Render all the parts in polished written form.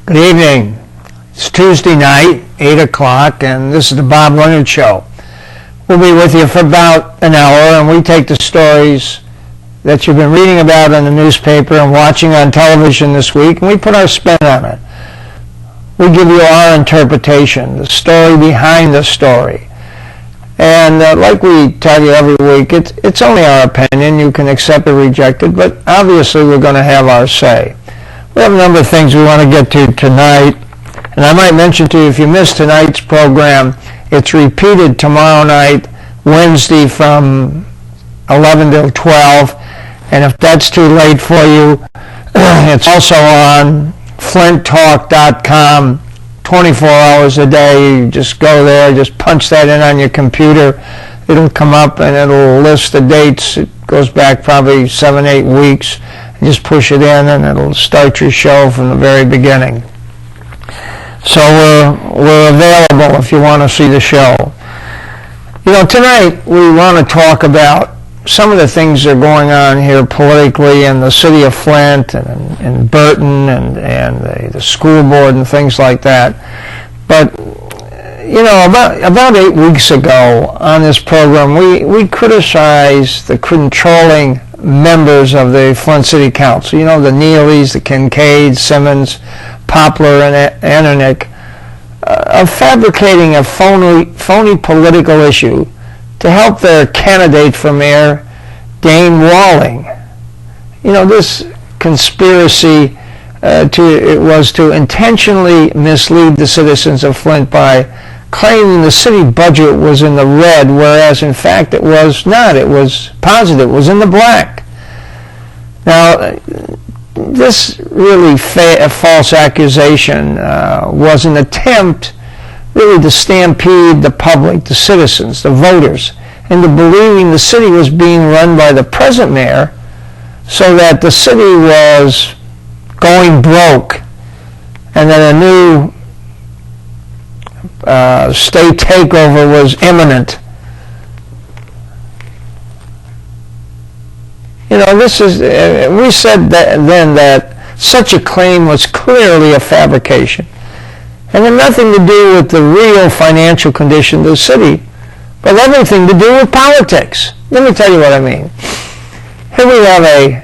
Good evening. It's Tuesday night, 8 o'clock, and this is the Bob Leonard Show. We'll be with you for about an hour, and we take the stories that you've been reading about in the newspaper and watching on television this week, and we put our spin on it. We give you our interpretation, the story behind the story. And like we tell you every week, it's only our opinion. You can accept or reject it, but obviously we're going to have our say. We have a number of things we want to get to tonight, and I might mention to you, if you missed tonight's program, it's repeated tomorrow night, Wednesday from 11 till 12, and if that's too late for you, it's also on flinttalk.com 24 hours a day. You just go there, just punch that in on your computer, it'll come up and it'll list the dates. It goes back probably 7-8 weeks. Just push it in and it'll start your show from the very beginning. So we're available if you want to see the show. You know, tonight we want to talk about some of the things that are going on here politically in the city of Flint and Burton and the school board and things like that. But, you know, about 8 weeks ago on this program, we criticized the controlling members of the Flint City Council. You know, the Neelys, the Kincaids, Simmons, Poplar, and Ananick, of fabricating a phony political issue to help their candidate for mayor, Dane Walling. You know, this conspiracy was to intentionally mislead the citizens of Flint by claiming the city budget was in the red, whereas in fact it was not. It was positive. It was in the black. Now, this really false accusation was an attempt really to stampede the public, the citizens, the voters, into believing the city was being run by the present mayor so that the city was going broke and that a new state takeover was imminent. You know, this is, we said then that such a claim was clearly a fabrication and had nothing to do with the real financial condition of the city, but everything to do with politics. Let me tell you what I mean. Here we have a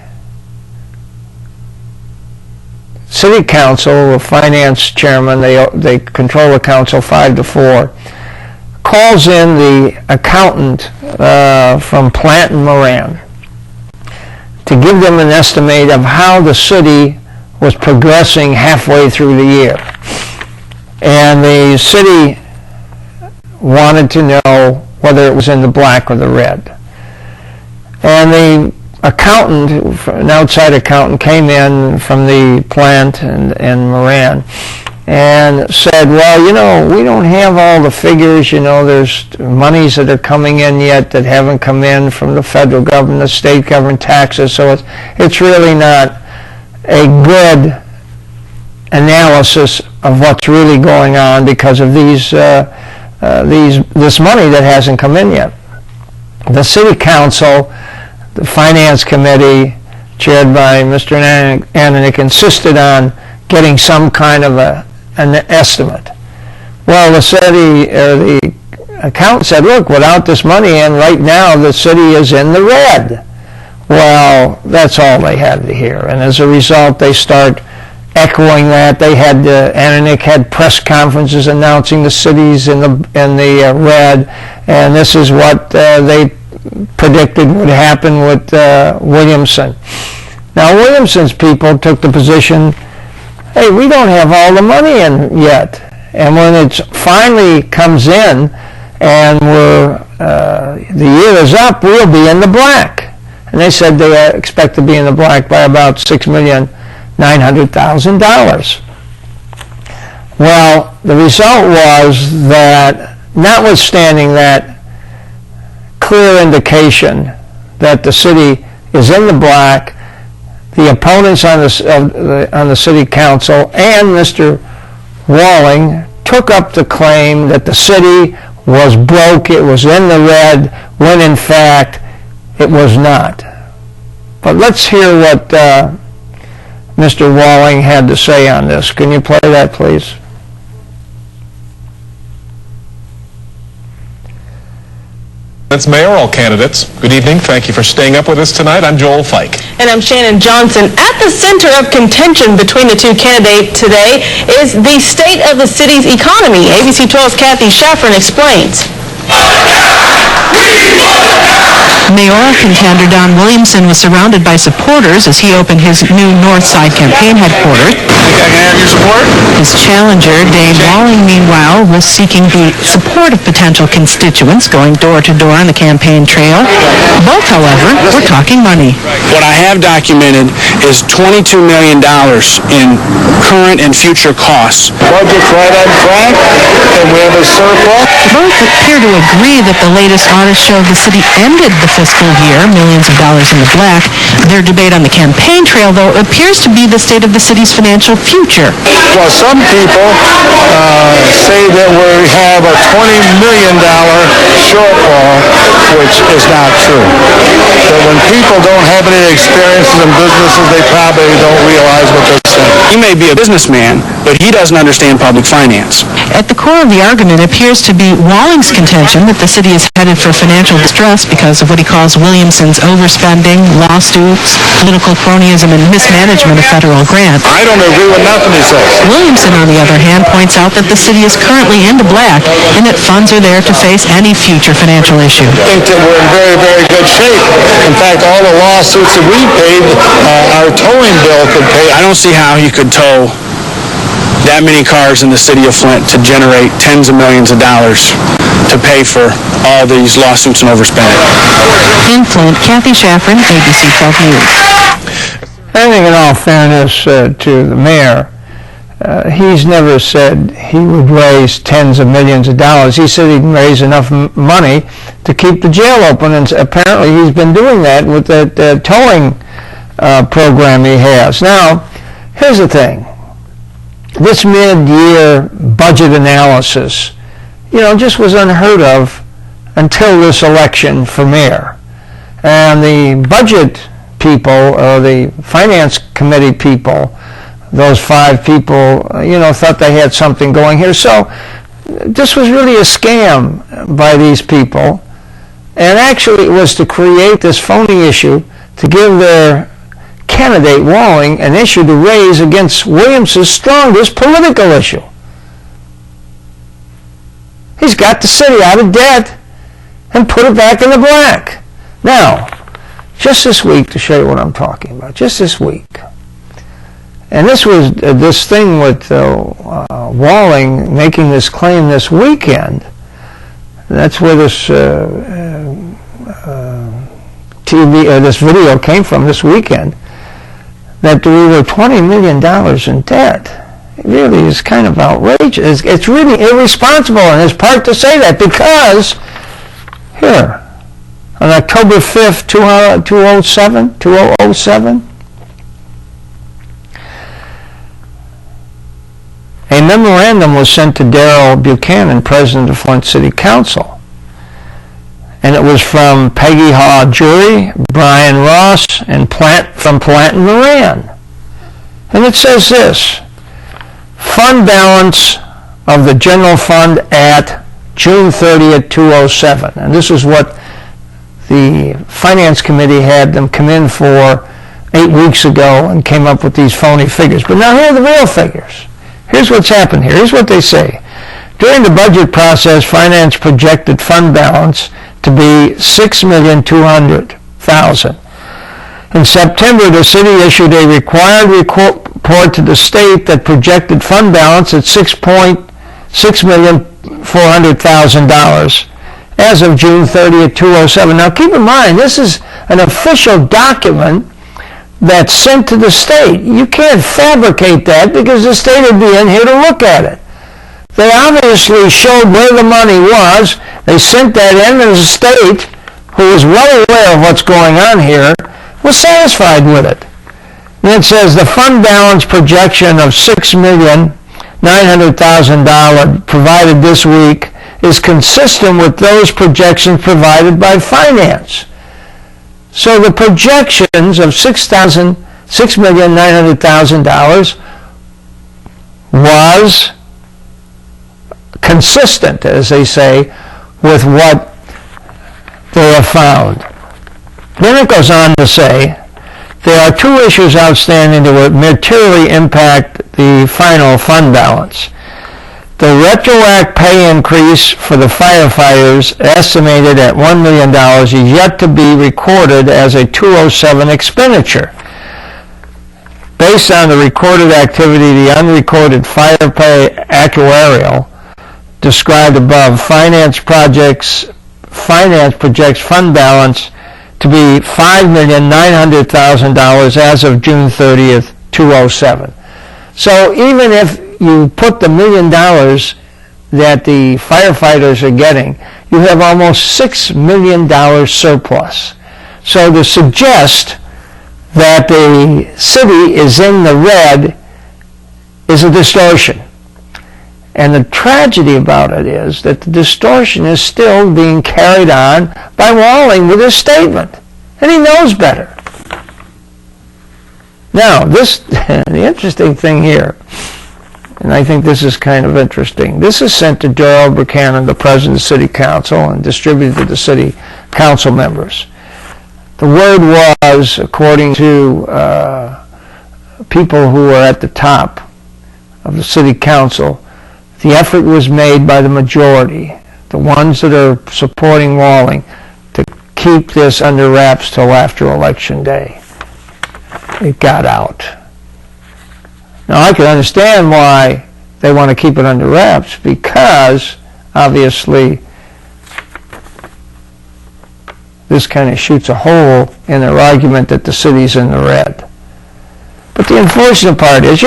city council, a finance chairman, they control the council 5-4, calls in the accountant from Plant and Moran to give them an estimate of how the city was progressing halfway through the year. And the city wanted to know whether it was in the black or the red. And the accountant, an outside accountant, came in from the Plant and Moran and said, well, you know, we don't have all the figures. You know, there's monies that are coming in yet that haven't come in from the federal government, the state government, taxes, so it's really not a good analysis of what's really going on because of this money that hasn't come in yet. The city council, the finance committee, chaired by Mr. Ananick, insisted on getting some kind of an estimate. Well, the city, or the accountant said, look, without this money in right now, the city is in the red. Well, that's all they had to hear. And as a result, they start echoing that. They had, Ananick had press conferences announcing the cities in the red, and this is what they predicted would happen with Williamson. Now, Williamson's people took the position, hey, we don't have all the money in yet. And when it finally comes in and the year is up, we'll be in the black. And they said they expect to be in the black by about $6,900,000. Well, the result was that, notwithstanding that clear indication that the city is in the black, the opponents on the city council and Mr. Walling took up the claim that the city was broke, it was in the red, when in fact it was not. But let's hear what Mr. Walling had to say on this. Can you play that, please? It's mayoral candidates. Good evening. Thank you for staying up with us tonight. I'm Joel Fike. And I'm Shannon Johnson. At the center of contention between the two candidates today is the state of the city's economy. ABC 12's Kathy Schafferin explains. Mayoral contender Don Williamson was surrounded by supporters as he opened his new North Side campaign headquarters. Think I can have your support? His challenger, Dave Walling, meanwhile, was seeking the support of potential constituents, going door to door on the campaign trail. Both, however, were talking money. What I have documented is $22 million in current and future costs. Budget's right on track, and we have a surplus. Both appear to agree that the latest audit showed the city ended the fiscal year millions of dollars in the black. Their debate on the campaign trail, though, appears to be the state of the city's financial future. Well, some people say that we have a $20 million shortfall, which is not true. That when people don't have any experiences in businesses, they probably don't realize what they're saying. He may be a businessman, but he doesn't understand public finance. At the core of the argument appears to be Walling's contention that the city is headed for financial distress because of what he calls Williamson's overspending, lawsuits, political cronyism, and mismanagement of federal grants. I don't agree with nothing he says. Williamson, on the other hand, points out that the city is currently in the black and that funds are there to face any future financial issue. I think that we're in very, very good shape. In fact, all the lawsuits that we paid, our towing bill could pay. I don't see how he could tow that many cars in the city of Flint to generate tens of millions of dollars to pay for all these lawsuits and overspending. In Flint, Kathy Schafferin, ABC 12 News. I think in all fairness to the mayor, he's never said he would raise tens of millions of dollars. He said he'd raise enough money to keep the jail open, and apparently he's been doing that with the towing program he has. Now, here's the thing. This mid-year budget analysis, just was unheard of until this election for mayor. And the budget people, or the finance committee people, those 5 people, thought they had something going here. So this was really a scam by these people. And actually it was to create this phony issue to give their candidate Walling an issue to raise against Williamson's strongest political issue. He's got the city out of debt and put it back in the black. Now, just this week, to show you what I'm talking about, just this week, and this was this thing with Walling making this claim this weekend. That's where this this video came from this weekend. That we were $20 million in debt. It really is kind of outrageous. It's really irresponsible on his part to say that, because here, on October 5th, 2007, a memorandum was sent to Darrell Buchanan, president of Flint City Council. And it was from Peggy Haw Jury, Brian Ross, and from Plant and Moran. And it says this: fund balance of the general fund at June 30th, 2007. And this is what the Finance Committee had them come in for 8 weeks ago and came up with these phony figures. But now here are the real figures. Here's what's happened here. Here's what they say. During the budget process, Finance projected fund balance to be $6,200,000. In September, the city issued a required report to the state that projected fund balance at $6,400,000 as of June 30th, 2007. Now keep in mind, this is an official document that's sent to the state. You can't fabricate that, because the state would be in here to look at it. They obviously showed where the money was. They sent that in, and the state, who was well aware of what's going on here, was satisfied with it. And it says the fund balance projection of $6,900,000 provided this week is consistent with those projections provided by Finance. So the projections of $6,900,000 $6,900,000 was consistent, as they say, with what they have found. Then it goes on to say, there are two issues outstanding that would materially impact the final fund balance. The retroact pay increase for the firefighters, estimated at $1 million, is yet to be recorded as a 207 expenditure. Based on the recorded activity, the unrecorded fire pay actuarial described above, finance projects fund balance to be $5,900,000 as of June 30th, 2007. So even if you put the $1 million that the firefighters are getting, you have almost $6 million surplus. So to suggest that the city is in the red is a distortion. And the tragedy about it is that the distortion is still being carried on by Walling with his statement. And he knows better. Now, the interesting thing here, and I think this is kind of interesting, this is sent to Gerald Buchanan, the president of the city council, and distributed to the city council members. The word was, according to people who were at the top of the city council, the effort was made by the majority, the ones that are supporting Walling, to keep this under wraps till after Election Day. It got out. Now, I can understand why they want to keep it under wraps, because, obviously, this kind of shoots a hole in their argument that the city's in the red. But the unfortunate part is,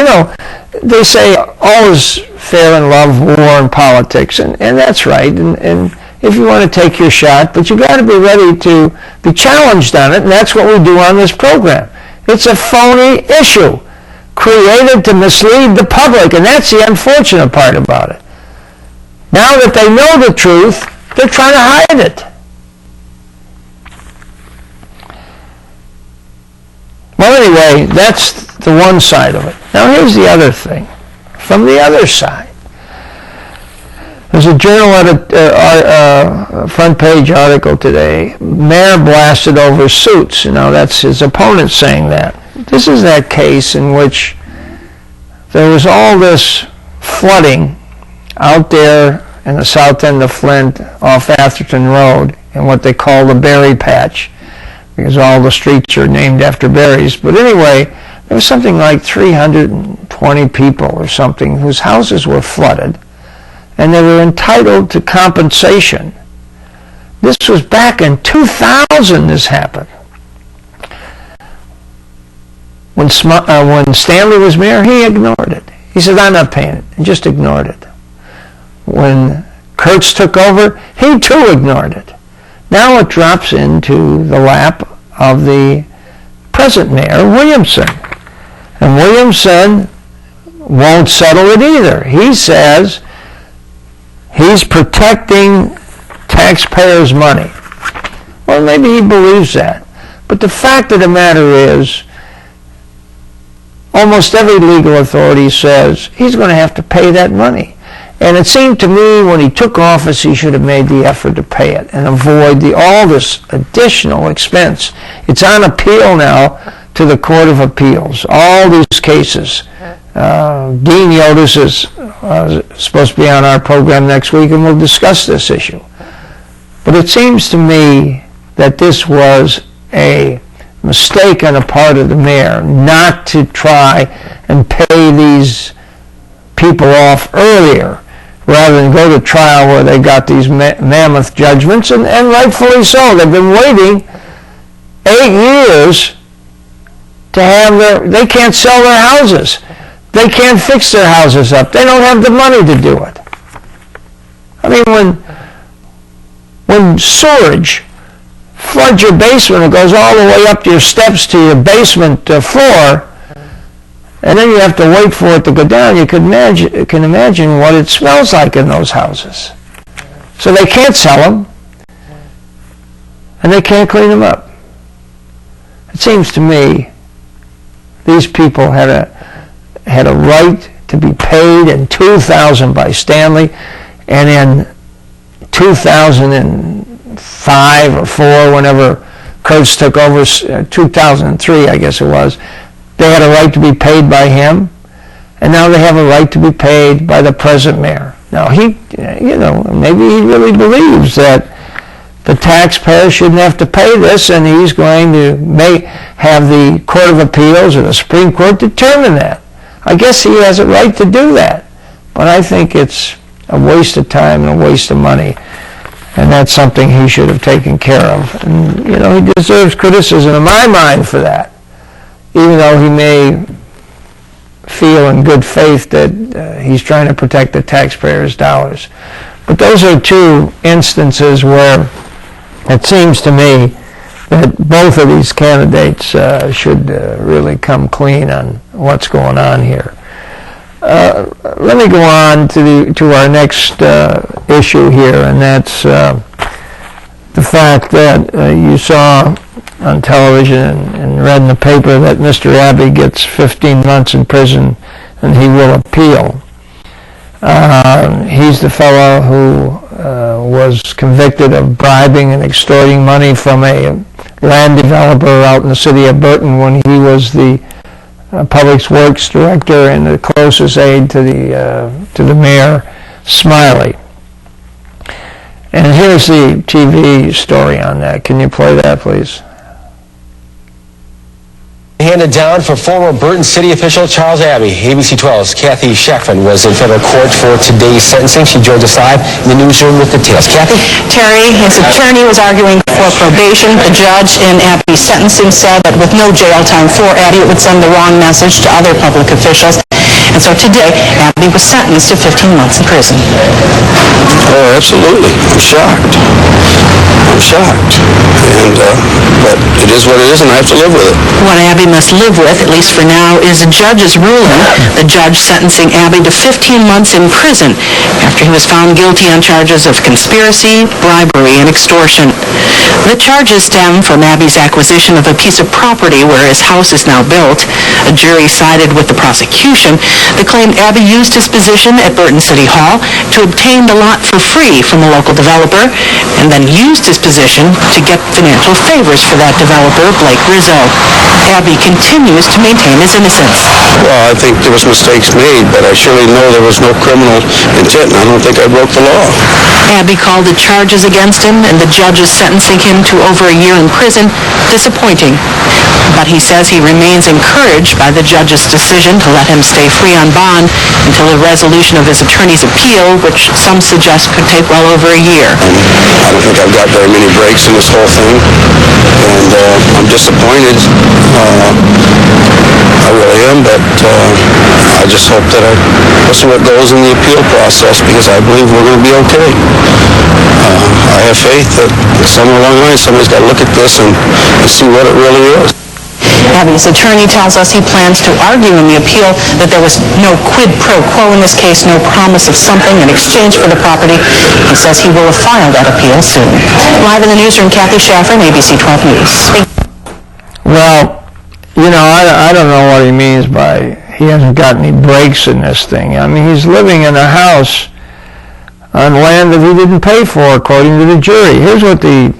they say all is fair in love, war, and politics, and that's right, and if you want to take your shot, but you got to be ready to be challenged on it, and that's what we do on this program. It's a phony issue created to mislead the public, and that's the unfortunate part about it. Now that they know the truth, they're trying to hide it. Well, anyway, that's the one side of it. Now here's the other thing. From the other side, there's a journal front page article today. Mayor blasted over suits. That's his opponent saying that. This is that case in which there was all this flooding out there in the south end of Flint off Atherton Road in what they call the berry patch, because all the streets are named after berries. But anyway, there was something like 320 people or something whose houses were flooded, and they were entitled to compensation. This was back in 2000 this happened. When Stanley was mayor, he ignored it. He said, I'm not paying it, and just ignored it. When Kurtz took over, he too ignored it. Now it drops into the lap of the present mayor, Williamson. And Williamson won't settle it either. He says he's protecting taxpayers' money. Well, maybe he believes that. But the fact of the matter is, almost every legal authority says he's going to have to pay that money. And it seemed to me when he took office, he should have made the effort to pay it and avoid all this additional expense. It's on appeal now to the Court of Appeals, all these cases. Dean Yotis is supposed to be on our program next week, and we'll discuss this issue. But it seems to me that this was a mistake on the part of the mayor not to try and pay these people off earlier, rather than go to trial where they got these mammoth judgments, and rightfully so. They've been waiting 8 years to have they can't sell their houses. They can't fix their houses up. They don't have the money to do it. I mean, when sewage floods your basement, it goes all the way up your steps to your basement floor, and then you have to wait for it to go down. You can imagine what it smells like in those houses. So they can't sell them, and they can't clean them up. It seems to me these people had a right to be paid in 2000 by Stanley, and in 2005 or 4, whenever Kurtz took over, 2003 I guess it was, they had a right to be paid by him, and now they have a right to be paid by the present mayor. Now he, maybe he really believes that the taxpayer shouldn't have to pay this, and he's going to have the Court of Appeals or the Supreme Court determine that. I guess he has a right to do that, but I think it's a waste of time and a waste of money, and that's something he should have taken care of. And, he deserves criticism in my mind for that, even though he may feel in good faith that he's trying to protect the taxpayers' dollars. But those are two instances where it seems to me that both of these candidates should really come clean on what's going on here. Let me go on to our next issue here, and that's the fact that you saw on television and read in the paper that Mr. Abbey gets 15 months in prison and he will appeal. He's the fellow who was convicted of bribing and extorting money from a land developer out in the city of Burton when he was the Public Works Director and the closest aide to the mayor, Smiley. And here's the TV story on that. Can you play that, please? Handed down for former Burton City official Charles Abbey. ABC 12's Kathy Sheffrin was in federal court for today's sentencing. She joins us live in the newsroom with details. Kathy? Terry, his attorney was arguing for probation. The judge in Abbey's sentencing said that with no jail time for Abbey, it would send the wrong message to other public officials. And so today, Abbey was sentenced to 15 months in prison. Oh, absolutely. I'm shocked. But it is what it is, and I have to live with it. What Abbey must live with, at least for now, is a judge's ruling. The judge sentencing Abbey to 15 months in prison after he was found guilty on charges of conspiracy, bribery, and extortion. The charges stem from Abbey's acquisition of a piece of property where his house is now built. A jury sided with the prosecution that claimed Abbey used his position at Burton City Hall to obtain the lot for free from a local developer, and then used his position to get financial favors for that developer, Blake Rizzo. Abbey continues to maintain his innocence. Well, I think there was mistakes made, but I surely know there was no criminal intent, and I don't think I broke the law. Abbey called the charges against him and the judges sentencing him to over a year in prison disappointing. But he says he remains encouraged by the judge's decision to let him stay free on bond until a resolution of his attorney's appeal, which some suggest could take well over a year. I don't think I've got very many breaks in this whole thing, and I'm disappointed. I really am, but I just hope that we'll see what goes in the appeal process, because I believe we're going to be okay. I have faith that somewhere along the line somebody's got to look at this and see what it really is. Abbey's attorney tells us he plans to argue in the appeal that there was no quid pro quo in this case, no promise of something in exchange for the property. He says he will file that appeal soon. Live in the newsroom, Kathy Sheffrin, ABC 12 News. Well, I don't know what he means by he hasn't got any breaks in this thing. I mean, he's living in a house on land that he didn't pay for, according to the jury. Here's what the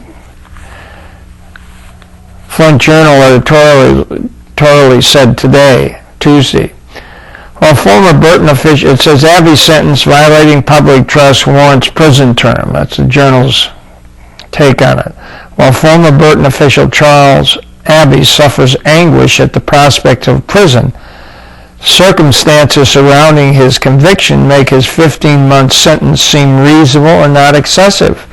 Front Journal editorially said today, Tuesday. While former Burton official, it says Abbey's sentence violating public trust warrants prison term. That's the Journal's take on it. While former Burton official Charles Abbey suffers anguish at the prospect of prison, circumstances surrounding his conviction make his 15-month sentence seem reasonable and not excessive.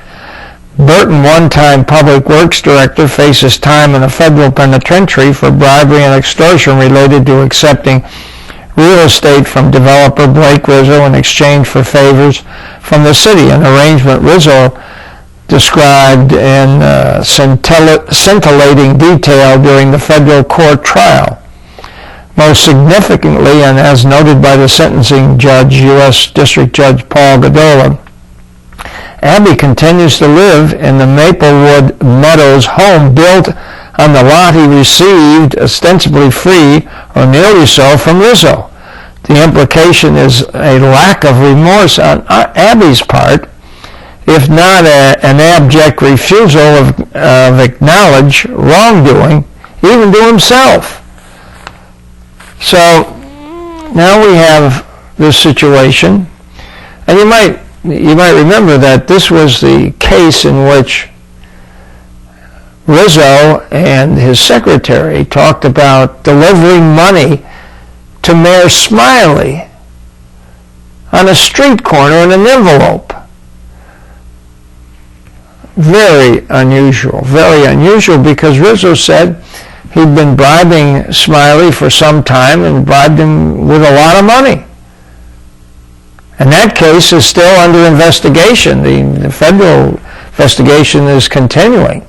Burton, one-time Public Works Director, faces time in a federal penitentiary for bribery and extortion related to accepting real estate from developer Blake Rizzo in exchange for favors from the city, an arrangement Rizzo described in scintillating detail during the federal court trial. Most significantly, and as noted by the sentencing judge, U.S. District Judge Paul Godola, Abbey continues to live in the Maplewood Meadows home built on the lot he received ostensibly free or nearly so from Rizzo. The implication is a lack of remorse on Abby's part, if not an abject refusal of acknowledge wrongdoing, even to himself. So now we have this situation, and you might remember that this was the case in which Rizzo and his secretary talked about delivering money to Mayor Smiley on a street corner in an envelope. Very unusual because Rizzo said he'd been bribing Smiley for some time and bribed him with a lot of money. And that case is still under investigation. The federal investigation is continuing.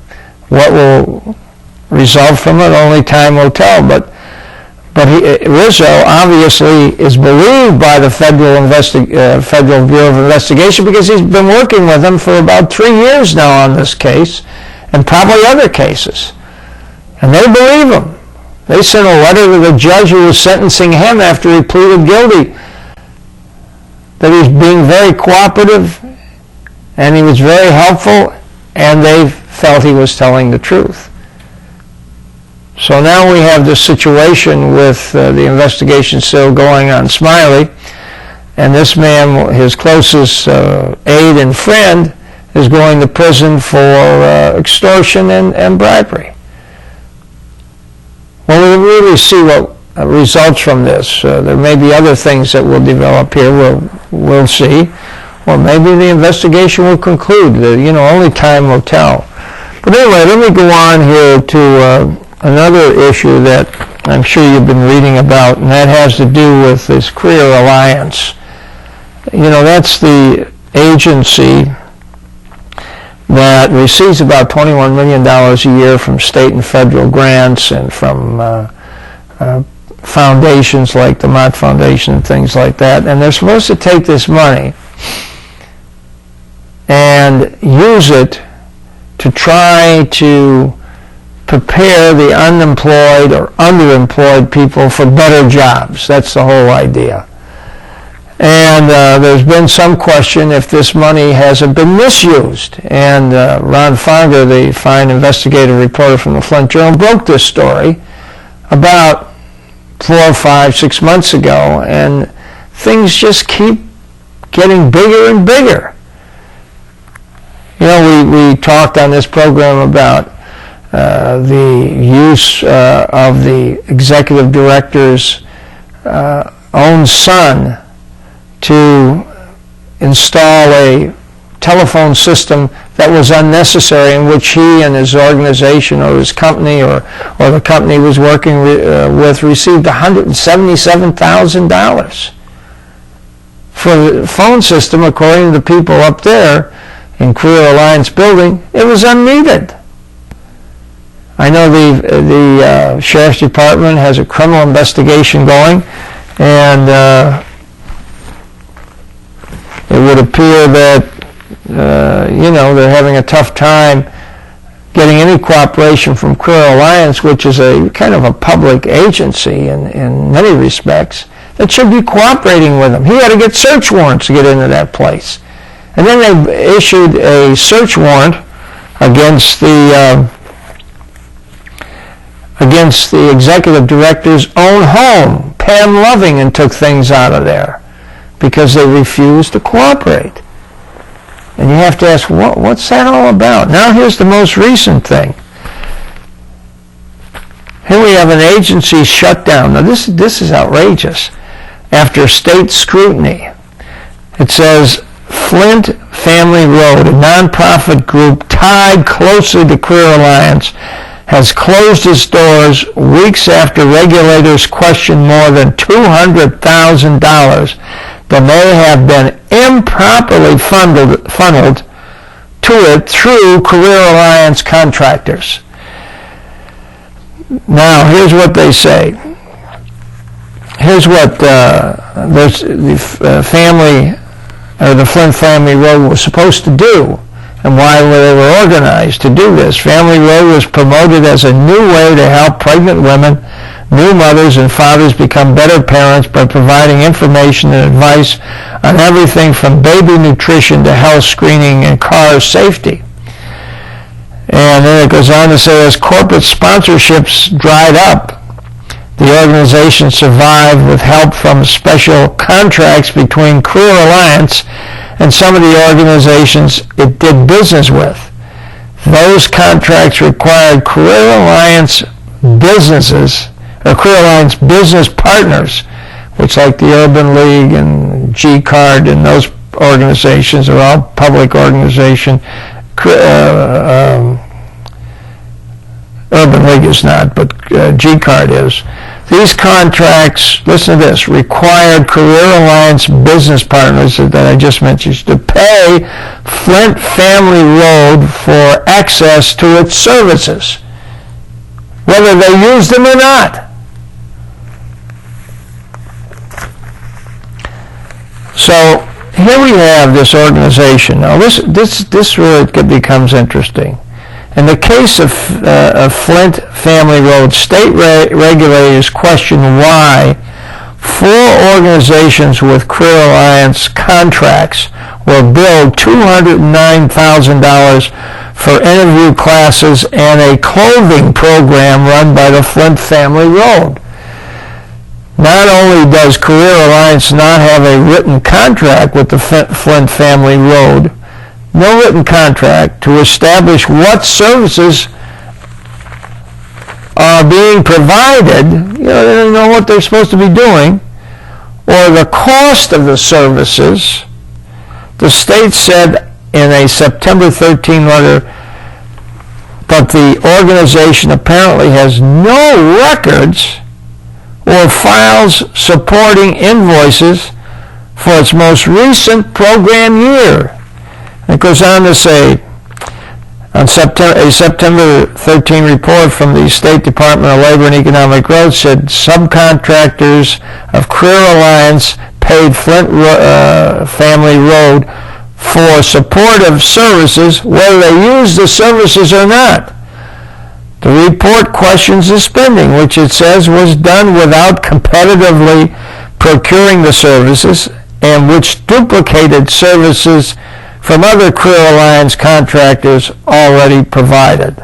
What will result from it, only time will tell. But Rizzo obviously is believed by the Federal Bureau of Investigation because he's been working with them for about 3 years now on this case and probably other cases. And they believe him. They sent a letter to the judge who was sentencing him after he pleaded guilty that he's being very cooperative and he was very helpful, and they felt he was telling the truth. So now we have this situation with the investigation still going on Smiley, and this man, his closest aide and friend, is going to prison for extortion and bribery. Well, we'll really see what results from this. There may be other things that will develop here. We'll see. Or maybe the investigation will conclude. Only time will tell. But anyway, let me go on here to another issue that I'm sure you've been reading about, and that has to do with this Career Alliance. That's the agency that receives about $21 million a year from state and federal grants and from foundations like the Mott Foundation and things like that. And they're supposed to take this money and use it to try to prepare the unemployed or underemployed people for better jobs. That's the whole idea. And there's been some question if this money hasn't been misused. And Ron Fonger, the fine investigative reporter from the Flint Journal, broke this story about 4, 5, 6 months ago, and things just keep getting bigger and bigger. We talked on this program about the use of the executive director's own son to install a telephone system that was unnecessary, in which he and his organization or his company or the company he was working with received $177,000 for the phone system. According to the people up there in Career Alliance building, it was unneeded. I know the Sheriff's Department has a criminal investigation going, and it would appear that they're having a tough time getting any cooperation from Career Alliance, which is a kind of a public agency in many respects, that should be cooperating with them. He had to get search warrants to get into that place. And then they issued a search warrant against the executive director's own home, Pam Loving, and took things out of there because they refused to cooperate. And you have to ask, what's that all about? Now here's the most recent thing. Here we have an agency shut down. Now this is outrageous. After state scrutiny, it says Flint Family Road, a nonprofit group tied closely to Career Alliance, has closed its doors weeks after regulators questioned more than $200,000 that may have been improperly funneled to it through Career Alliance contractors. Now, here's what they say. Here's what the Flint Family Road was supposed to do. and why they were organized to do this. Family Road was promoted as a new way to help pregnant women, new mothers, and fathers become better parents by providing information and advice on everything from baby nutrition to health screening and car safety. And then it goes on to say, as corporate sponsorships dried up, the organization survived with help from special contracts between Career Alliance and some of the organizations it did business with. Those contracts required Career Alliance businesses, or Career Alliance business partners, which like the Urban League and G-Card and those organizations are all public organization. Urban League is not, but G-Card is. These contracts, listen to this, required Career Alliance business partners that I just mentioned to pay Flint Family Road for access to its services, whether they used them or not. So here we have this organization. Now this really becomes interesting. In the case of Flint Family Road, state regulators questioned why 4 organizations with Career Alliance contracts were billed $209,000 for interview classes and a clothing program run by the Flint Family Road. Not only does Career Alliance not have a written contract with the Flint Family Road, no written contract to establish what services are being provided, they don't know what they're supposed to be doing, or the cost of the services. The state said in a September 13 letter, but the organization apparently has no records or files supporting invoices for its most recent program year. It goes on to say, a September 13 report from the State Department of Labor and Economic Growth said subcontractors of Career Alliance paid Flint Family Road for supportive services, whether they used the services or not. The report questions the spending, which it says was done without competitively procuring the services and which duplicated services from other Career Alliance contractors already provided.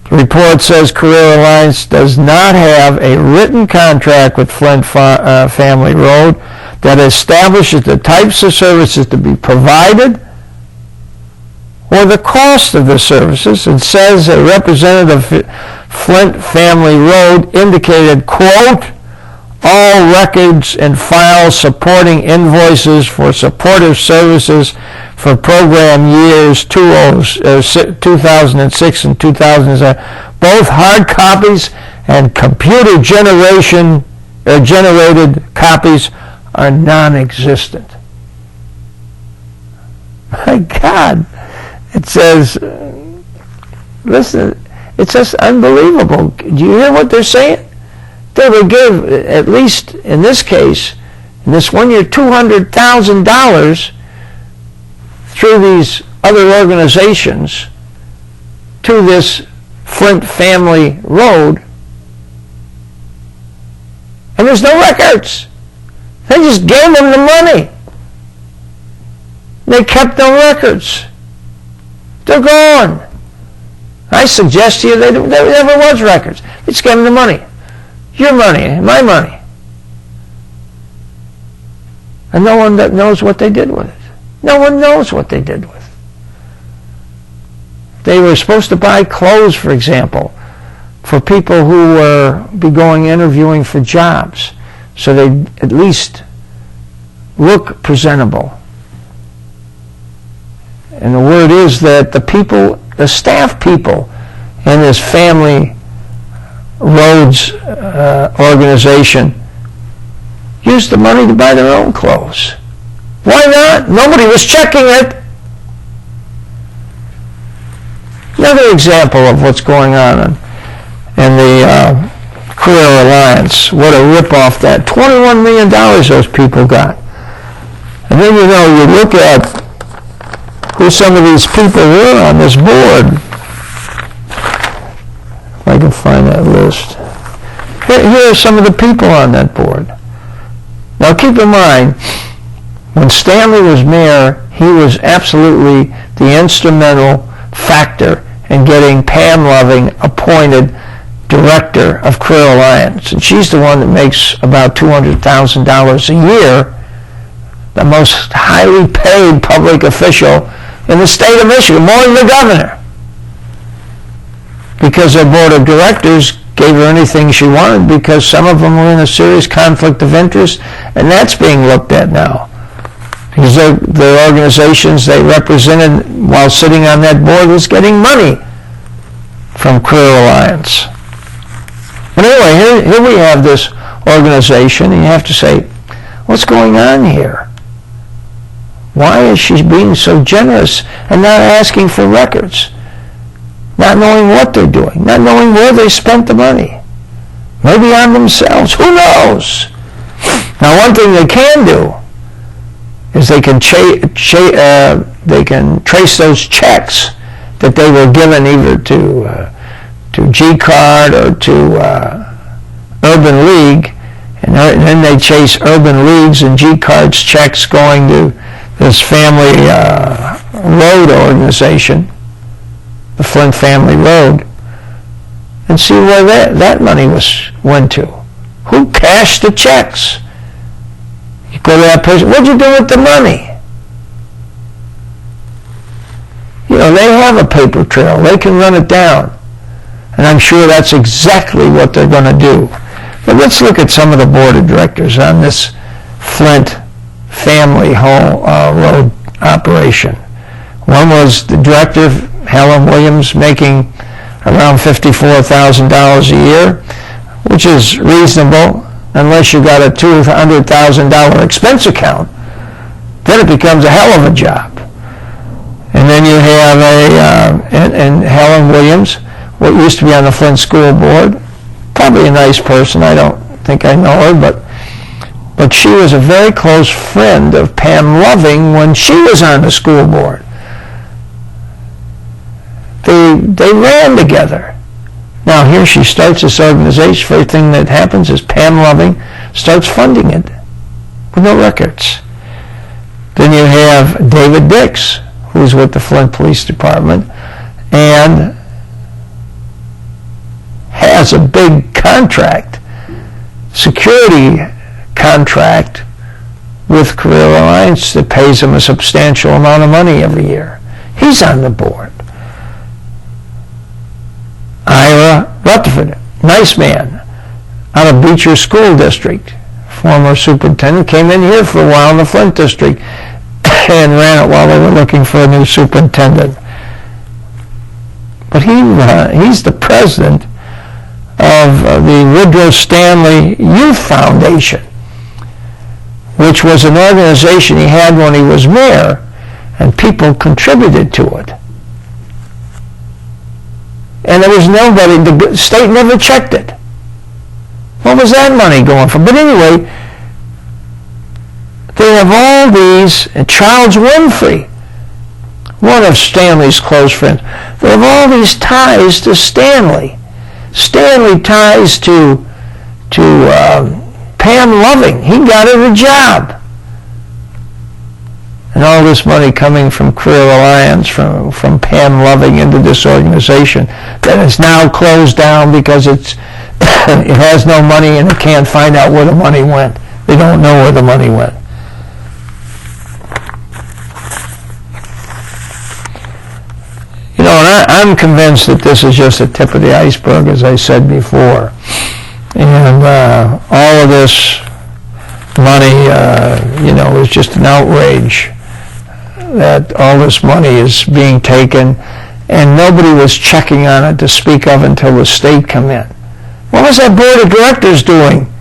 The report says Career Alliance does not have a written contract with Flint Family Road that establishes the types of services to be provided or the cost of the services, and says a representative of Flint Family Road indicated, quote, all records and files supporting invoices for supportive services for program years 2006 and 2007, both hard copies and computer generated copies are non-existent. My God, it says, listen, it's just unbelievable. Do you hear what they're saying? They would give, at least in this case, in this 1 year, $200,000 through these other organizations to this Flint Family Road, and there's no records. They just gave them the money. They kept no records. They're gone. I suggest to you there never was records. They just gave them the money. Your money, my money. And no one that knows what they did with it. No one knows what they did with it. They were supposed to buy clothes, for example, for people who were interviewing for jobs, so they at least look presentable. And the word is that the staff people in this Family Roads organization used the money to buy their own clothes. Why not? Nobody was checking it. Another example of what's going on in the Career Alliance. What a rip-off that. $21 million those people got. And then, you look at who some of these people were on this board. If I can find that list. Here are some of the people on that board. Now keep in mind, when Stanley was mayor, he was absolutely the instrumental factor in getting Pam Loving appointed director of Career Alliance. And she's the one that makes about $200,000 a year, the most highly paid public official in the state of Michigan, more than the governor. Because their board of directors gave her anything she wanted, because some of them were in a serious conflict of interest, and that's being looked at now. Because their organizations they represented while sitting on that board was getting money from Career Alliance. But anyway, here we have this organization, and you have to say, what's going on here? Why is she being so generous and not asking for records? Not knowing what they're doing, not knowing where they spent the money. Maybe on themselves, who knows? Now one thing they can do is they can trace those checks that they were given either to G-Card or to Urban League, and then they chase Urban League's and G-Card's checks going to this family road organization, the Flint Family Road, and see where that money went to. Who cashed the checks? You go to that person, what'd you do with the money? You know, they have a paper trail. They can run it down. And I'm sure that's exactly what they're going to do. But let's look at some of the board of directors on this Flint Family Road operation. One was the director, Helen Williams, making around $54,000 a year, which is reasonable unless you got a $200,000 expense account. Then it becomes a hell of a job. And then you have and Helen Williams, what used to be on the Flint School Board, probably a nice person. I don't think I know her, but she was a very close friend of Pam Loving when she was on the school board. They ran together. Now here she starts this organization. First thing that happens is Pam Loving starts funding it with no records. Then you have David Dix, who's with the Flint Police Department, and has a big contract, security contract with Career Alliance that pays him a substantial amount of money every year. He's on the board. Ira Rutherford, nice man, out of Beecher School District, former superintendent, came in here for a while in the Flint District and ran it while they were looking for a new superintendent. But he's the president of the Woodrow Stanley Youth Foundation, which was an organization he had when he was mayor, and people contributed to it. And there was nobody, the state never checked it. What was that money going for? But anyway, they have all these, and Charles Winfrey, one of Stanley's close friends, they have all these ties to Stanley. Stanley ties to Pam Loving. He got her a job. And all this money coming from Career Alliance, from Pam Loving into this organization that is now closed down because it has no money and it can't find out where the money went. They don't know where the money went. You know, and I'm convinced that this is just the tip of the iceberg, as I said before. And all of this money, is just an outrage that all this money is being taken, and nobody was checking on it to speak of until the state come in. What was that board of directors doing?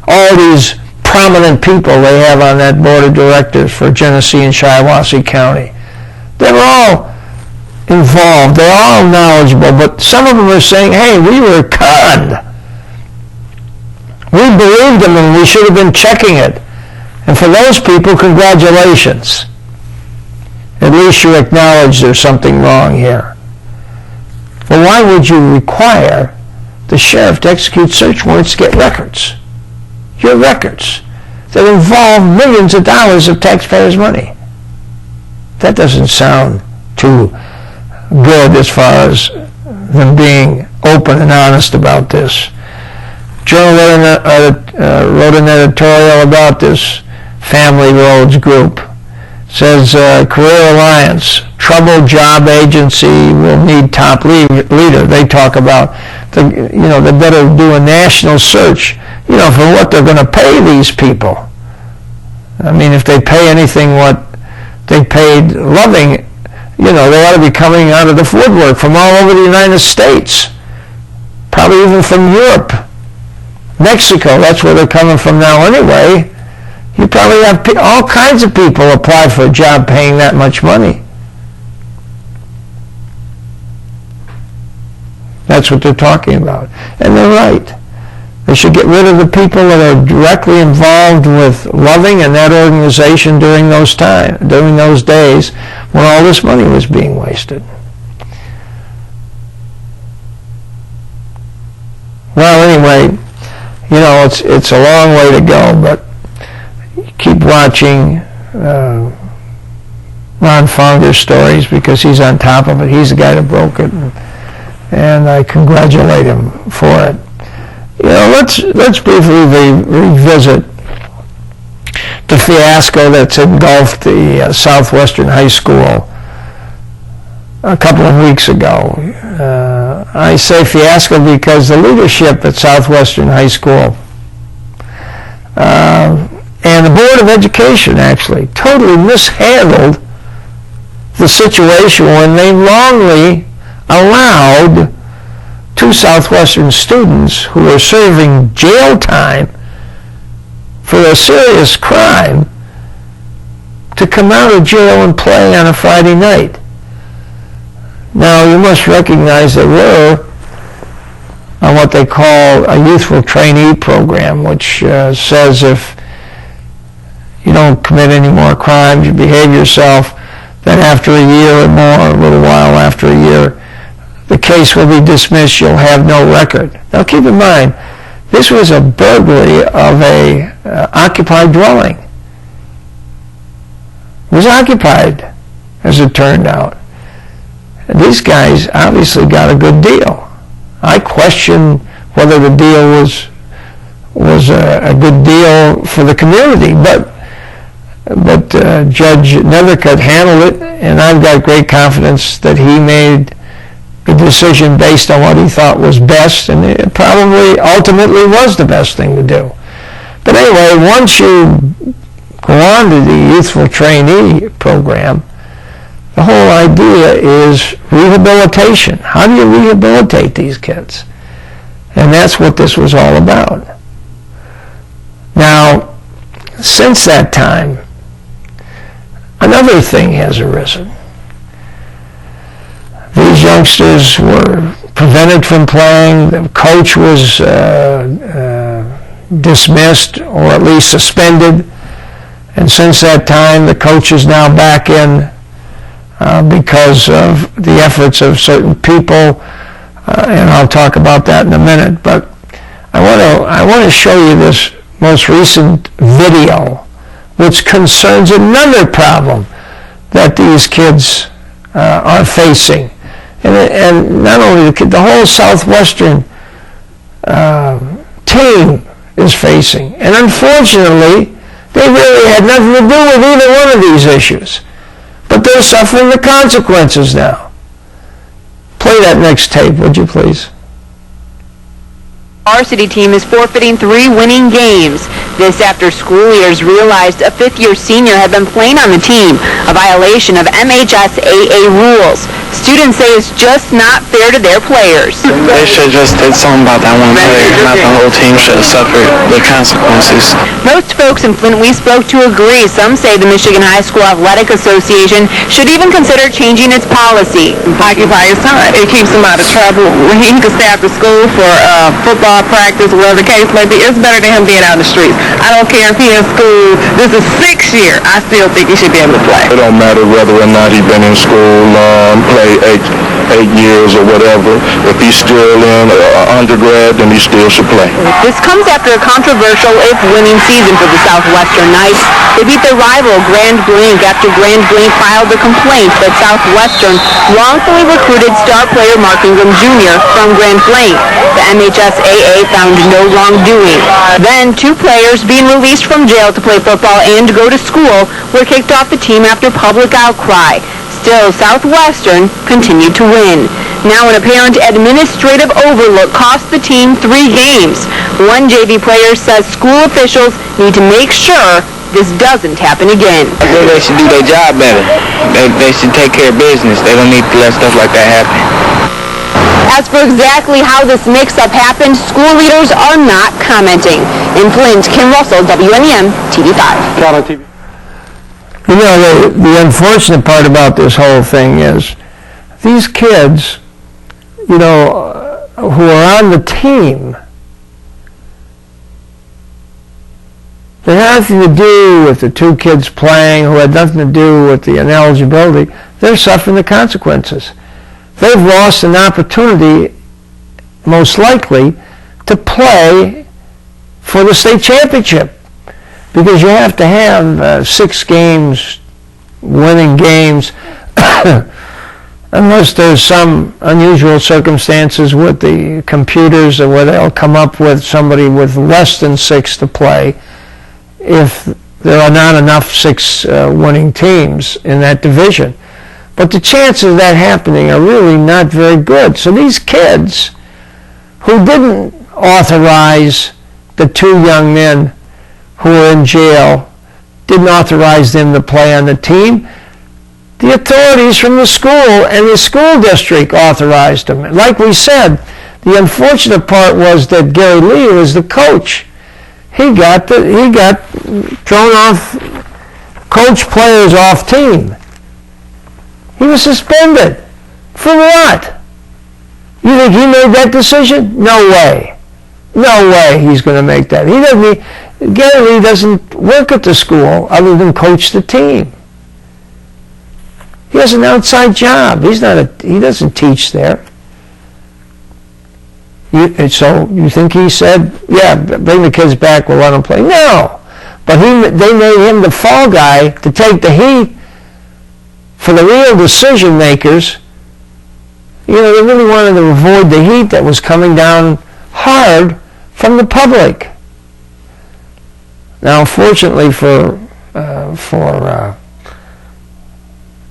All these prominent people they have on that board of directors for Genesee and Shiawassee County. They were all involved. They're all knowledgeable, but some of them are saying, hey, we were conned. We believed them and we should have been checking it. And for those people, congratulations. At least you acknowledge there's something wrong here. Well, why would you require the sheriff to execute search warrants to get records? Your records that involve millions of dollars of taxpayers' money. That doesn't sound too good as far as them being open and honest about this. Journal wrote an editorial about this Family Roads group. It says, Career Alliance, troubled job agency will need top leader. They talk about, they better do a national search, for what they're going to pay these people. I mean, if they pay anything what they paid Loving, they ought to be coming out of the woodwork from all over the United States, probably even from Europe. Mexico, that's where they're coming from now anyway. You probably have all kinds of people apply for a job paying that much money. That's what they're talking about. And they're right. They should get rid of the people that are directly involved with Loving and that organization during those days when all this money was being wasted. Well, anyway, it's a long way to go, but keep watching Ron Fonger's stories because he's on top of it. He's the guy that broke it, and I congratulate him for it. Let's briefly revisit the fiasco that's engulfed the Southwestern High School a couple of weeks ago. I say fiasco because the leadership at Southwestern High School and the Board of Education actually totally mishandled the situation when they wrongly allowed two Southwestern students who were serving jail time for a serious crime to come out of jail and play on a Friday night. Now, you must recognize they were on what they call a youthful trainee program, which says if you don't commit any more crimes, you behave yourself, then after a year or more, a little while after a year, the case will be dismissed, you'll have no record. Now keep in mind, this was a burglary of a occupied dwelling. It was occupied, as it turned out. And these guys obviously got a good deal. I question whether the deal was a good deal for the community, but Judge Nethercutt handled it, and I've got great confidence that he made a decision based on what he thought was best, and it probably ultimately was the best thing to do. But anyway, once you go on to the youthful trainee program, the whole idea is rehabilitation. How do you rehabilitate these kids? And that's what this was all about. Now, since that time, another thing has arisen. These youngsters were prevented from playing. The coach was dismissed or at least suspended. And since that time, the coach is now back in because of the efforts of certain people. And I'll talk about that in a minute. But I want to show you this most recent video, which concerns another problem that these kids are facing. And not only the whole Southwestern team is facing. And unfortunately, they really had nothing to do with either one of these issues. But they're suffering the consequences now. Play that next tape, would you please? Varsity team is forfeiting 3 winning games. This after school leaders realized a 5th-year senior had been playing on the team, a violation of MHSAA rules. Students say it's just not fair to their players. They should just did something about that one player, not the whole team should have suffered the consequences. Most folks in Flint we spoke to agree. Some say the Michigan High School Athletic Association should even consider changing its policy. Occupy his time. It keeps him out of trouble. When he can stay after school for football practice, whatever the case may be, it's better than him being out in the streets. I don't care if he's in school. This is 6th year. I still think he should be able to play. It don't matter whether or not he's been in school, play 8 years or whatever. If he's still in undergrad, then he still should play. This comes after a controversial if-winning season for the Southwestern Knights. They beat their rival Grand Blanc after Grand Blanc filed a complaint that Southwestern wrongfully recruited star player Mark Ingram Jr. from Grand Blanc. The MHSAA found no wrongdoing. Then 2 players being released from jail to play football and go to school were kicked off the team after public outcry. Still, Southwestern continued to win. Now, an apparent administrative overlook cost the team 3 games. One JV player says school officials need to make sure this doesn't happen again. I think they should do their job better. They should take care of business. They don't need to let stuff like that happen. As for exactly how this mix-up happened, school leaders are not commenting. In Flint, Kim Russell, WNEM, TV5. You know, the unfortunate part about this whole thing is these kids, you know, who are on the team, they had nothing to do with the 2 kids playing who had nothing to do with the ineligibility. They're suffering the consequences. They've lost an opportunity, most likely, to play for the state championship. Because you have to have 6 games, winning games, unless there's some unusual circumstances with the computers or where they'll come up with somebody with less than 6 to play if there are not enough 6 winning teams in that division. But the chances of that happening are really not very good. So these kids who didn't authorize the 2 young men who were in jail, didn't authorize them to play on the team. The authorities from the school and the school district authorized them. Like we said, the unfortunate part was that Gary Lee, who was the coach, he got thrown off, coach players off team. He was suspended. For what? You think he made that decision? No way. No way he's going to make that. Gary Lee doesn't work at the school other than coach the team. He has an outside job. He doesn't teach there. So you think he said, yeah, bring the kids back, we'll let them play? No. But they made him the fall guy to take the heat for the real decision makers. You know, they really wanted to avoid the heat that was coming down hard from the public. Now, fortunately for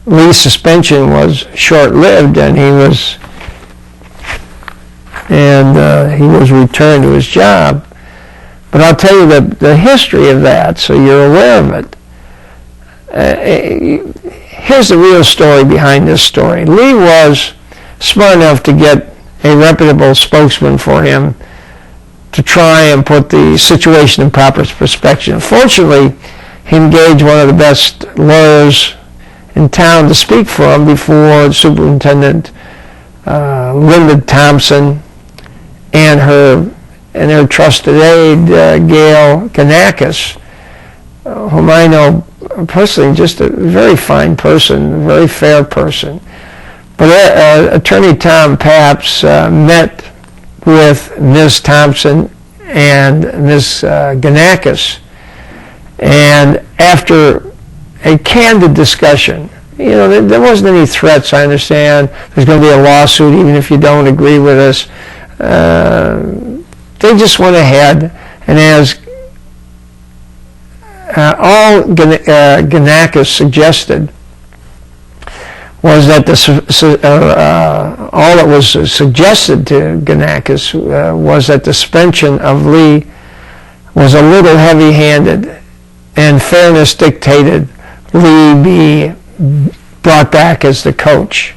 Lee's suspension was short-lived, and he was returned to his job. But I'll tell you the history of that, so you're aware of it. Here's the real story behind this story. Lee was smart enough to get a reputable spokesman for him to try and put the situation in proper perspective. Fortunately, he engaged one of the best lawyers in town to speak for him before Superintendent Linda Thompson and her trusted aide, Gail Ganakis, whom I know personally, just a very fine person, a very fair person. But Attorney Tom Papps met with Ms. Thompson and Ms. Ganakis, and after a candid discussion, you know, there wasn't any threats, I understand. There's going to be a lawsuit even if you don't agree with us. They just went ahead and asked, all Ganakis suggested was that all that was suggested to Ganakis was that the suspension of Lee was a little heavy-handed, and fairness dictated Lee be brought back as the coach.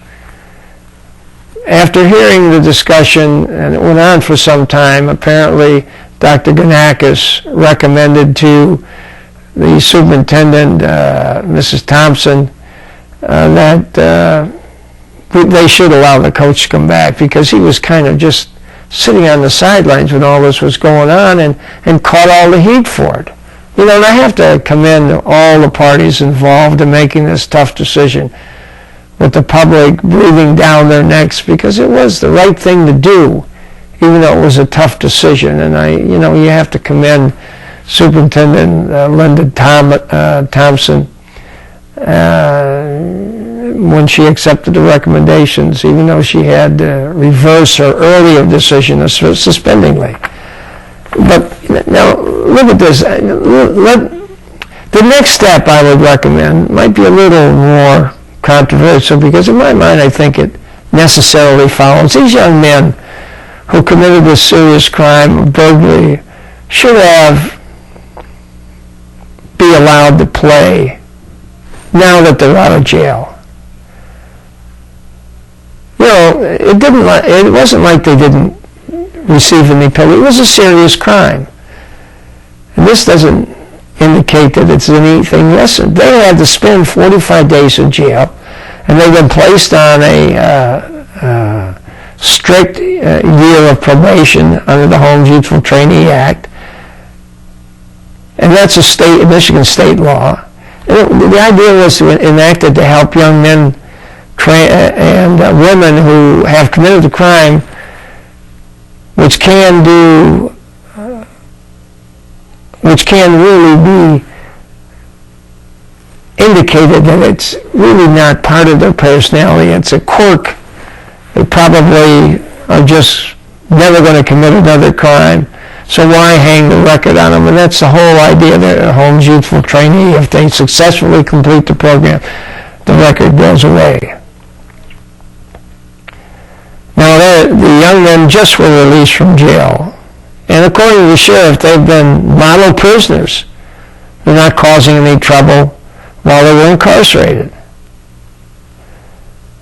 after hearing the discussion, and it went on for some time, apparently Dr. Ganakis recommended to the superintendent, Mrs. Thompson, that they should allow the coach to come back, because he was kind of just sitting on the sidelines when all this was going on and caught all the heat for it. You know, and I have to commend all the parties involved in making this tough decision, with the public breathing down their necks, because it was the right thing to do, even though it was a tough decision. And you have to commend Superintendent Linda Thompson when she accepted the recommendations, even though she had to reverse her earlier decision of suspending Lee. But now, look at this. The next step I would recommend might be a little more controversial, because in my mind I think it necessarily follows. These young men who committed this serious crime of burglary should be allowed to play now that they're out of jail. You know, it wasn't like they didn't receive any penalty. It was a serious crime. And this doesn't indicate that it's anything less. They had to spend 45 days in jail, and they've been placed on a strict year of probation under the Homes Youthful Trainee Act, and that's a Michigan state law. And the idea was to enact it to help young men and women who have committed the crime, which can really be indicated that it's really not part of their personality. It's a quirk. They probably are just never going to commit another crime, so why hang the record on them? And that's the whole idea of the Homes Youthful Trainee. If they successfully complete the program, the record goes away. Now, the young men just were released from jail, and according to the sheriff, they've been model prisoners. They're not causing any trouble while they were incarcerated.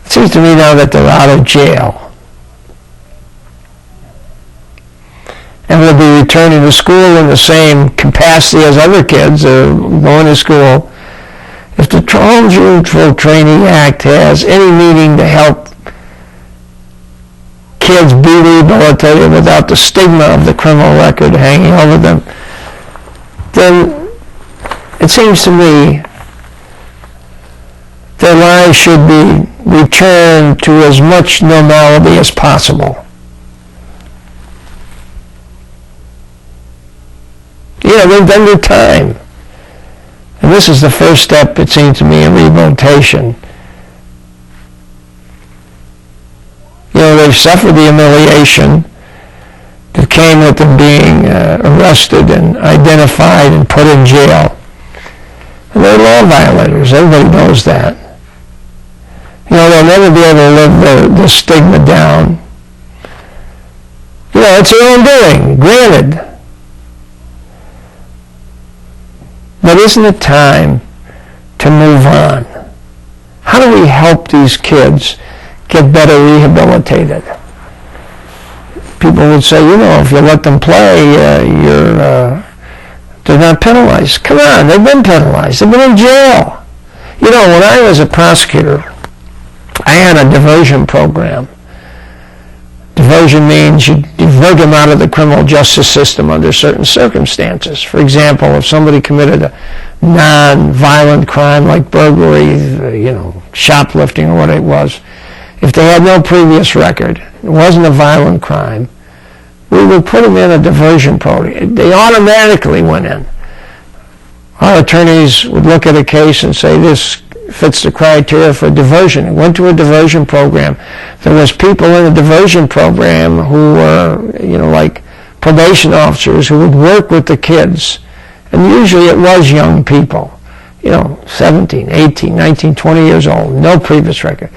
It seems to me now that they're out of jail and will be returning to school in the same capacity as other kids going to school. If the Homes Youthful Trainee Act has any meaning to help kids be rehabilitated without the stigma of the criminal record hanging over them, then it seems to me their lives should be returned to as much normality as possible. You know, they've done their time. And this is the first step, it seems to me, in rehabilitation. You know, they've suffered the humiliation that came with them being arrested and identified and put in jail. And they're law violators. Everybody knows that. You know, they'll never be able to live the stigma down. You know, it's their own doing, granted. But isn't it time to move on? How do we help these kids get better rehabilitated? People would say, you know, if you let them play, they're not penalized. Come on, they've been penalized. They've been in jail. You know, when I was a prosecutor, I had a diversion program. Diversion means you divert them out of the criminal justice system under certain circumstances. For example, if somebody committed a non-violent crime like burglary, you know, shoplifting or what it was, if they had no previous record, it wasn't a violent crime, we would put them in a diversion program. They automatically went in. Our attorneys would look at a case and say, this fits the criteria for diversion. It went to a diversion program. There was people in the diversion program who were, you know, like probation officers who would work with the kids. And usually it was young people, you know, 17, 18, 19, 20 years old, no previous record.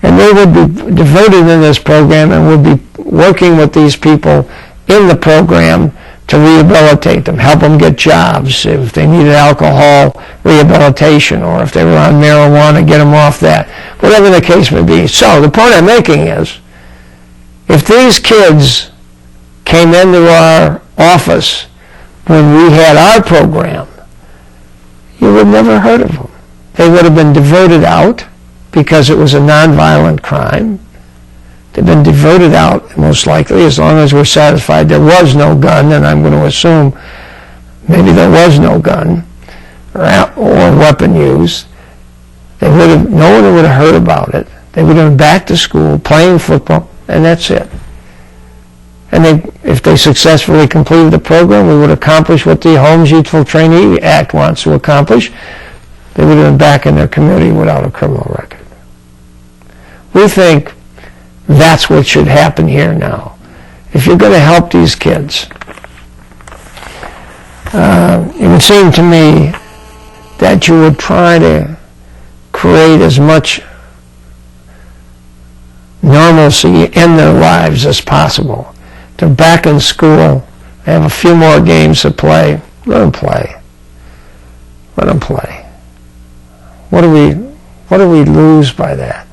And they would be diverted in this program and would be working with these people in the program to rehabilitate them, help them get jobs, if they needed alcohol rehabilitation, or if they were on marijuana, get them off that, whatever the case may be. So the point I'm making is, If these kids came into our office when we had our program, you would never heard of them. They would have been diverted out because it was a nonviolent crime. They've been diverted out, most likely, as long as we're satisfied there was no gun, and I'm going to assume maybe there was no gun or weapon used. No one would have heard about it. They would have been back to school, playing football, and that's it. And if they successfully completed the program, we would accomplish what the Homes Youthful Trainee Act wants to accomplish. They would have been back in their community without a criminal record. We think that's what should happen here now. If you're going to help these kids, it would seem to me that you would try to create as much normalcy in their lives as possible. They're back in school. They have a few more games to play. Let them play. Let them play. What do we lose by that?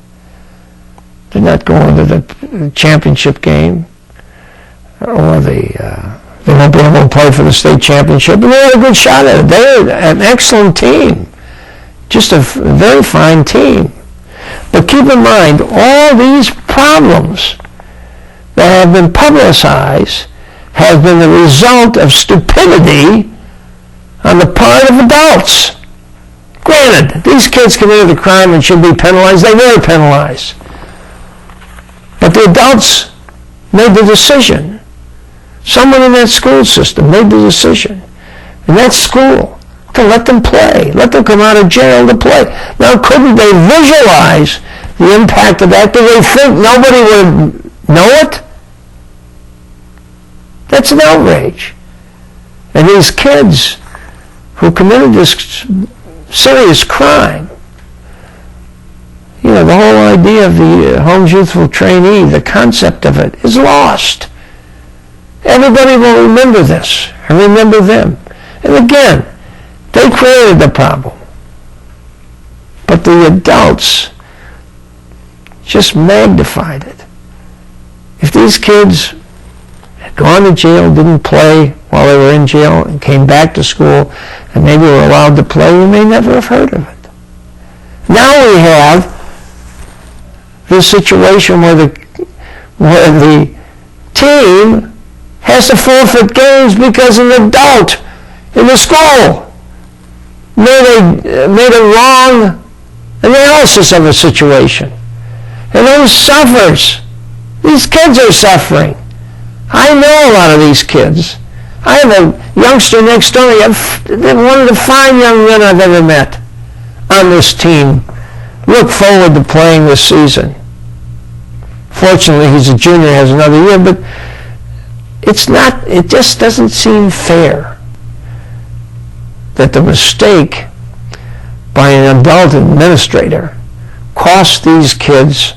They're not going to the championship game, or they won't be able to play for the state championship. But they had a good shot at it. They're an excellent team, just a very fine team. But keep in mind, all these problems that have been publicized have been the result of stupidity on the part of adults. Granted, these kids committed a crime and should be penalized. They were penalized. But the adults made the decision. Someone in that school system made the decision. In that school, to let them play. Let them come out of jail to play. Now, couldn't they visualize the impact of that? Do they think nobody would know it? That's an outrage. And these kids who committed this serious crime, the whole idea of the Homes Youthful Trainee, the concept of it, is lost. Everybody will remember this and remember them. And again, they created the problem. But the adults just magnified it. If these kids had gone to jail, didn't play while they were in jail, and came back to school, and maybe were allowed to play, we may never have heard of it. Now we have this situation where the team has to forfeit games because an adult in the school made a wrong analysis of a situation. And who suffers? These kids are suffering. I know a lot of these kids. I have a youngster next door. They're one of the fine young men I've ever met on this team. Look forward to playing this season. Fortunately, he's a junior, has another year, but it just doesn't seem fair that the mistake by an adult administrator cost these kids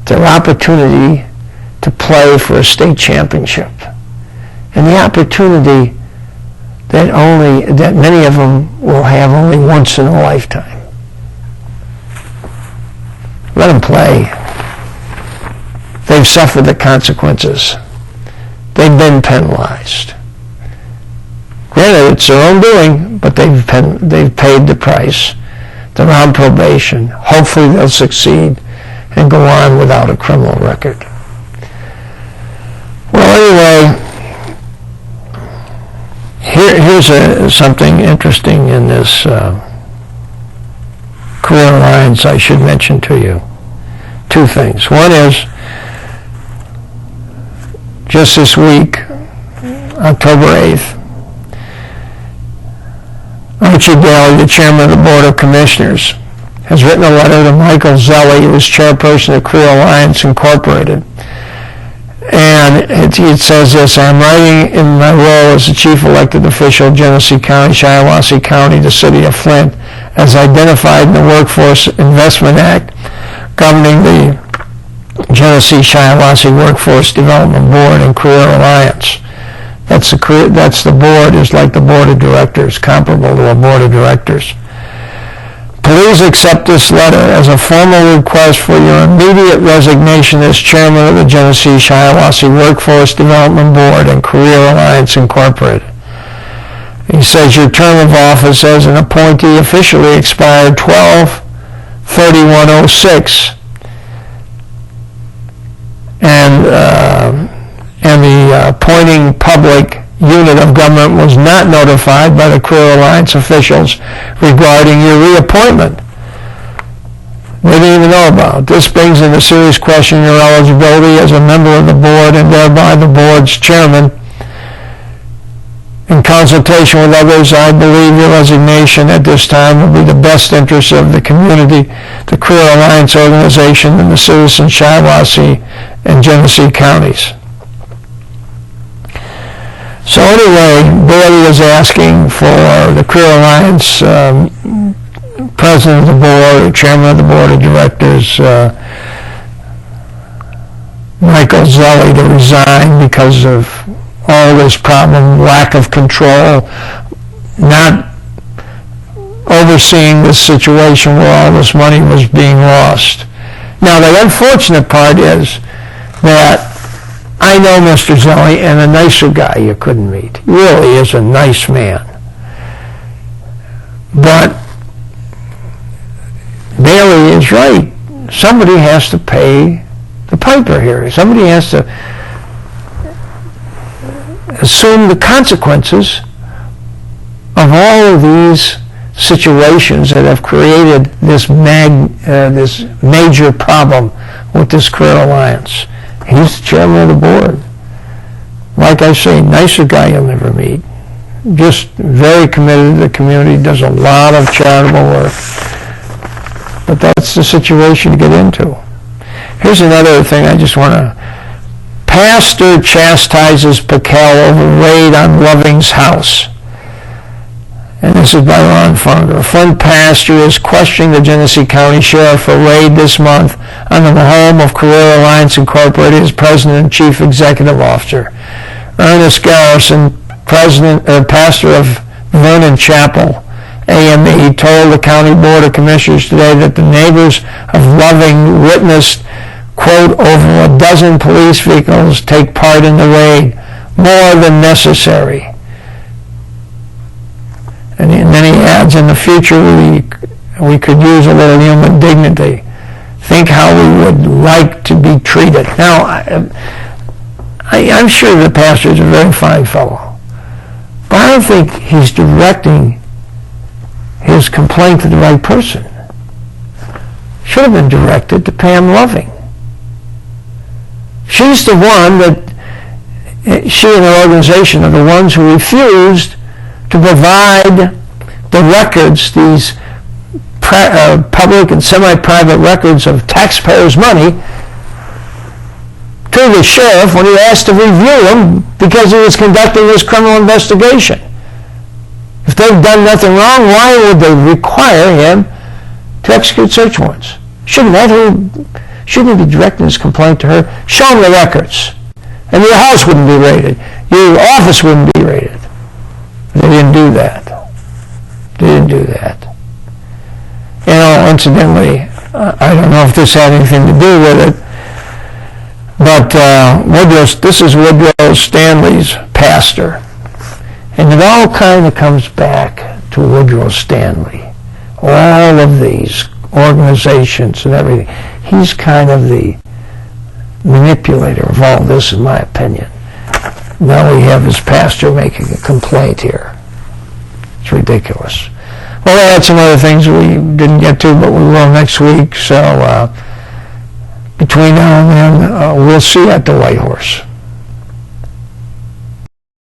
their opportunity to play for a state championship, and the opportunity that many of them will have only once in a lifetime. Let them play. They've suffered the consequences. They've been penalized. Granted, it's their own doing, but they've paid the price. They're on probation. Hopefully they'll succeed and go on without a criminal record. Well, anyway, here's something interesting in this Career Alliance I should mention to you. Two things. One is, just this week, October 8th, Archie Daly, the chairman of the Board of Commissioners, has written a letter to Michael Zelli, who is chairperson of Career Alliance Incorporated. And it says this: I'm writing in my role as the chief elected official of Genesee County, Shiawassee County, the city of Flint, as identified in the Workforce Investment Act governing the Genesee Shiawassee Workforce Development Board and Career Alliance. That's the board, is like the board of directors, comparable to a board of directors. Please accept this letter as a formal request for your immediate resignation as chairman of the Genesee-Shiawassee Workforce Development Board and Career Alliance Incorporated. He says your term of office as an appointee officially expired 12/31/06, and the appointing public unit of government was not notified by the Career Alliance officials regarding your reappointment. They didn't even know about it. This brings into serious question your eligibility as a member of the board and thereby the board's chairman. In consultation with others, I believe your resignation at this time will be the best interest of the community, the Career Alliance organization, and the citizens of Shiawassee and Genesee counties. So anyway, Bailey is asking for the Career Alliance president of the board, chairman of the board of directors, Michael Zelli, to resign because of all this problem, lack of control, not overseeing this situation where all this money was being lost. Now, the unfortunate part is that I know Mr. Zelli, and a nicer guy you couldn't meet. He really is a nice man. But Bailey is right. Somebody has to pay the piper here. Somebody has to assume the consequences of all of these situations that have created this major problem with this Career Alliance. He's the chairman of the board. Like I say, nicer guy you'll never meet. Just very committed to the community, does a lot of charitable work. But that's the situation to get into. Here's another thing I just want to... Pastor chastises Paquel over raid on Loving's house. And this is by Ron Funger. A friend pastor is questioning the Genesee County Sheriff for raid this month on the home of Career Alliance Incorporated as President and Chief Executive Officer. Ernest Garrison, pastor of Vernon Chapel, AME, told the County Board of Commissioners today that the neighbors of Loving witnessed, quote, over a dozen police vehicles take part in the raid, more than necessary. And then he adds, in the future we could use a little human dignity. Think how we would like to be treated. Now, I'm sure the pastor is a very fine fellow, but I don't think he's directing his complaint to the right person. Should have been directed to Pam Loving. She's the one that, she and her organization are the ones who refused to provide the records, these public and semi-private records of taxpayers' money, to the sheriff when he asked to review them because he was conducting this criminal investigation. If they've done nothing wrong, why would they require him to execute search warrants? Shouldn't he be directing his complaint to her? Show him the records, and your house wouldn't be raided. Your office wouldn't be raided. They didn't do that. They didn't do that. You know, incidentally, I don't know if this had anything to do with it, but this is Woodrow Stanley's pastor. And it all kind of comes back to Woodrow Stanley. All of these organizations and everything. He's kind of the manipulator of all this, in my opinion. Now we have his pastor making a complaint here. It's ridiculous. Well, I had some other things we didn't get to, but we will next week. So between now and then, we'll see you at the White Horse.